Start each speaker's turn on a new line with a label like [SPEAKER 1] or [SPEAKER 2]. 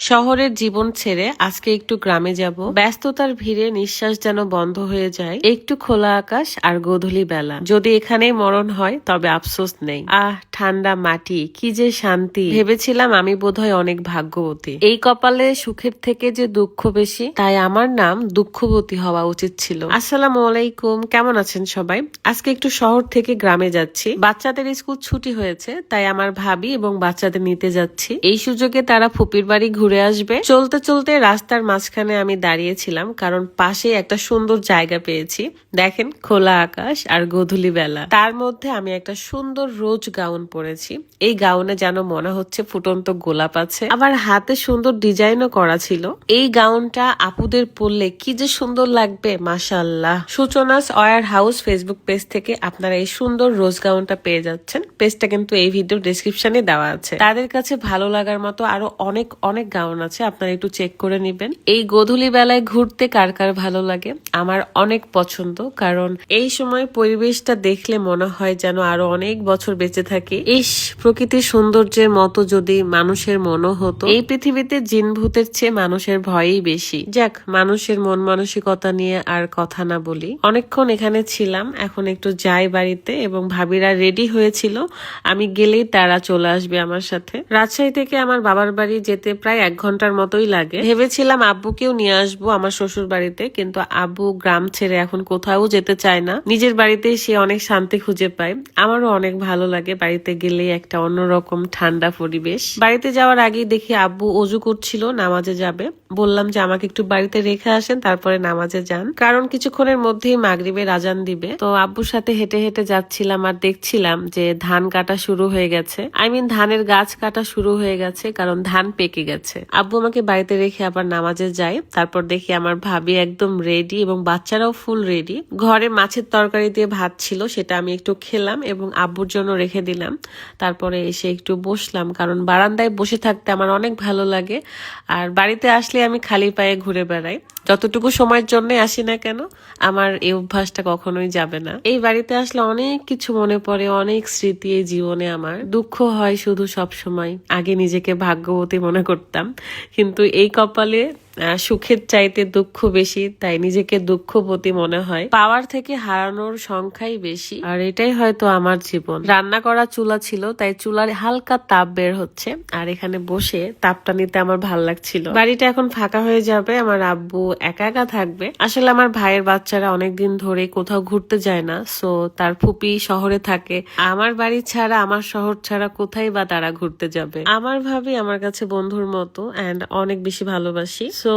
[SPEAKER 1] শহরের জীবন ছেড়ে আজকে একটু গ্রামে যাব। ব্যস্ততার ভিড়ে নিঃশ্বাস যেন বন্ধ হয়ে যায়। একটু খোলা আকাশ আর গোধূলি বেলা। যদি এখানেই মরণ হয় তবে আফসোস নেই। ঠান্ডা মাটি, কি যে শান্তি। ভেবেছিলাম আমি বোধহয় অনেক ভাগ্যবতী। এই কপালে সুখের থেকে যে দুঃখ বেশি, তাই আমার নাম দুঃখবতী হওয়া উচিত ছিল। আসসালামু আলাইকুম, কেমন আছেন সবাই? আজকে একটু শহর থেকে গ্রামে যাচ্ছি। বাচ্চাদের স্কুল ছুটি হয়েছে, তাই আমার ভাবি এবং বাচ্চাদের নিতে যাচ্ছি। এই সুযোগে তারা ফুপির বাড়ি ঘুরে আসবে। চলতে চলতে রাস্তার মাঝখানে আমি দাঁড়িয়েছিলাম, কারণ পাশে একটা সুন্দর জায়গা পেয়েছি। দেখেন, খোলা আকাশ আর গোধূলি বেলা, তার মধ্যে আমি একটা সুন্দর রোজ গাউন পরেছি। এই গাউনে যেন মনে হচ্ছে ফুটন্ত গোলাপ আছে, আবার হাতে সুন্দর ডিজাইনও করা ছিল। এই গাউনটা আপুদের পরলে কি যে সুন্দর লাগবে, মাশাআল্লাহ। সূচনাস ওয়্যার হাউস ফেসবুক পেজ থেকে আপনারা এই সুন্দর রোজ গাউনটা পেয়ে যাচ্ছেন। পেজটা কিন্তু এই ভিডিও ডেসক্রিপশনে দেওয়া আছে। তাদের কাছে ভালো লাগার মতো আরো অনেক অনেক গাউন আছে, আপনারা একটু চেক করে নেবেন। এই গোধূলি বেলায় ঘুরতে কার কার ভালো লাগে? আমার অনেক পছন্দ, কারণ এই সময় পরিবেশটা দেখলে মনে হয় যেন আরো অনেক বছর বেঁচে থাকি। ইস, প্রকৃতির সৌন্দর্যের মতো যদি মানুষের মনও হতো। এই পৃথিবীতে জিন ভূতের চেয়ে মানুষের ভয়ই বেশি। যাক, মানুষের মন মানসিকতা নিয়ে আর কথা না বলি। অনেকক্ষণ এখানে ছিলাম, এখন একটু যাই বাড়িতে, এবং ভাবিরা রেডি হয়েছিল, আমি গেলেই তারা চলে আসবে আমার সাথে। রাজশাহী থেকে আমার বাবার বাড়ি যেতে প্রায় 1 ঘন্টার মতোই লাগে। ভেবেছিলাম আব্বুকেও নিয়ে আসবো আমার শ্বশুর বাড়িতে, কিন্তু আব্বু গ্রাম ছেড়ে এখন কোথাও যেতে চায় না। নিজের বাড়িতেই সে অনেক শান্তি খুঁজে পায়। আমারও অনেক ভালো লাগে বাড়িতে গেলেই একটা অন্যরকম ঠান্ডা পরিবেশ। বাড়িতে যাওয়ার আগেই দেখি আব্বু অজু করছিল, নামাজে যাবে। বললাম যে আমাকে একটু বাড়িতে রেখে আসেন, তারপরে নামাজে যান, কারণ কিছুক্ষণের মধ্যেই মাগরিবের আজান দিবে। তো আব্বুর সাথে হেঁটে হেঁটে যাচ্ছিলাম আর দেখছিলাম যে ধান কাটা শুরু হয়ে গেছে। ধানের গাছ কাটা শুরু হয়ে গেছে, কারণ ধান পেকে গেছে। আব্বু আমাকে বাড়িতে রেখে আবার নামাজে যায়। তারপর দেখি আমার ভাবি একদম রেডি এবং বাচ্চারাও ফুল রেডি। ঘরে মাছের তরকারি দিয়ে ভাত ছিল, সেটা আমি একটু খেলাম এবং আব্বুর জন্য রেখে দিলাম। তারপরে এসে একটু বসলাম, কারণ বারান্দায় বসে থাকতে আমার অনেক ভালো লাগে। আর বাড়িতে আসলে আমি খালি পায়ে ঘুরে বেড়াই। যতটুকু সময়ের জন্য আসি না কেন, আমার এই অভ্যাসটা কখনোই যাবে না। এই বাড়িতে আসলে অনেক কিছু মনে পড়ে, অনেক স্মৃতি এই জীবনে। আমার দুঃখ হয় শুধু সব সময়। আগে নিজেকে ভাগ্যবতী মনে করতাম, কিন্তু এই কপালে সুখের চাইতে দুঃখ বেশি, তাই নিজেকে দুঃখবতী মনে হয়। পাওয়ার থেকে হারানোর সংখ্যাই বেশি, আর এটাই হয়তো আমার জীবন। রান্না করা চুলা ছিল, তাই চুলার হালকা তাপ বের হচ্ছে, আর এখানে বসে তাপটা নিতে আমার ভাল লাগছিল। বাড়িটা এখন ফাঁকা হয়ে যাবে, আমার আব্বু একা একা থাকবে। আসলে আমার ভাইয়ের বাচ্চারা অনেকদিন ধরে কোথাও ঘুরতে যায় না, সো তার ফুপি শহরে থাকে। আমার বাড়ি ছাড়া, আমার শহর ছাড়া কোথায় বা তারা ঘুরতে যাবে। আমার ভাবি আমার কাছে বন্ধুর মতো, অ্যান্ড অনেক বেশি ভালোবাসি। সো